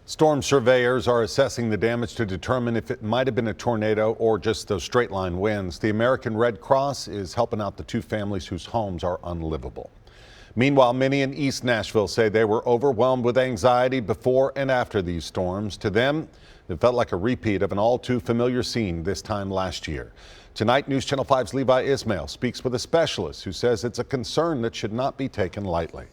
Storm surveyors are assessing the damage to determine if it might have been a tornado or just those straight line winds. The American Red Cross is helping out the two families whose homes are unlivable. Meanwhile, many in East Nashville say they were overwhelmed with anxiety before and after these storms. To them, it felt like a repeat of an all too familiar scene this time last year. Tonight, News Channel 5's Levi Ismail speaks with a specialist who says it's a concern that should not be taken lightly.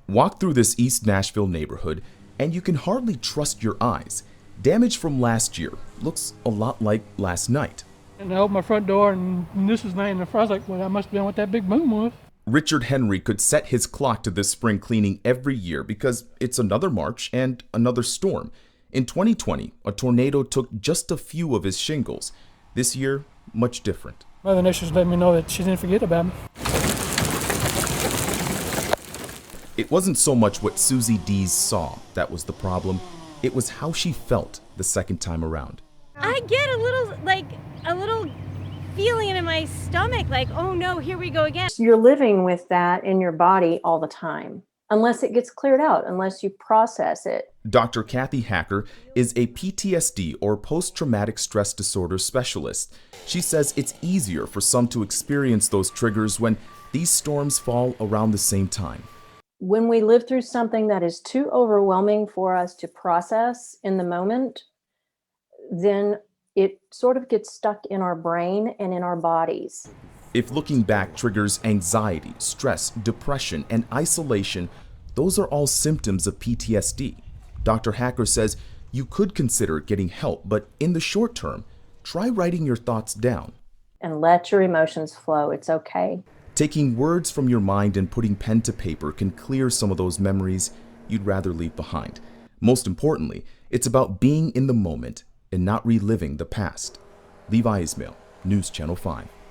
Walk through this East Nashville neighborhood and you can hardly trust your eyes. Damage from last year looks a lot like last night. And I opened my front door and this was laying in the front. I was like, well, that must have been what that big boom was. Richard Henry could set his clock to this spring cleaning every year because it's another March and another storm. In 2020, a tornado took just a few of his shingles. This year, much different. Mother Nature's letting me know that she didn't forget about me. It wasn't so much what Susie Dees saw that was the problem. It was how she felt the second time around. I get a little feeling in my stomach like, oh no, here we go again. You're living with that in your body all the time, unless it gets cleared out, unless you process it. Dr. Kathy Hacker is a PTSD or post-traumatic stress disorder specialist. She says it's easier for some to experience those triggers when these storms fall around the same time. When we live through something that is too overwhelming for us to process in the moment, then it sort of gets stuck in our brain and in our bodies. If looking back triggers anxiety, stress, depression, and isolation, those are all symptoms of PTSD. Dr. Hacker says you could consider getting help, but in the short term, try writing your thoughts down. And let your emotions flow. It's okay. Taking words from your mind and putting pen to paper can clear some of those memories you'd rather leave behind. Most importantly, it's about being in the moment and not reliving the past. Levi Ismail, News Channel 5.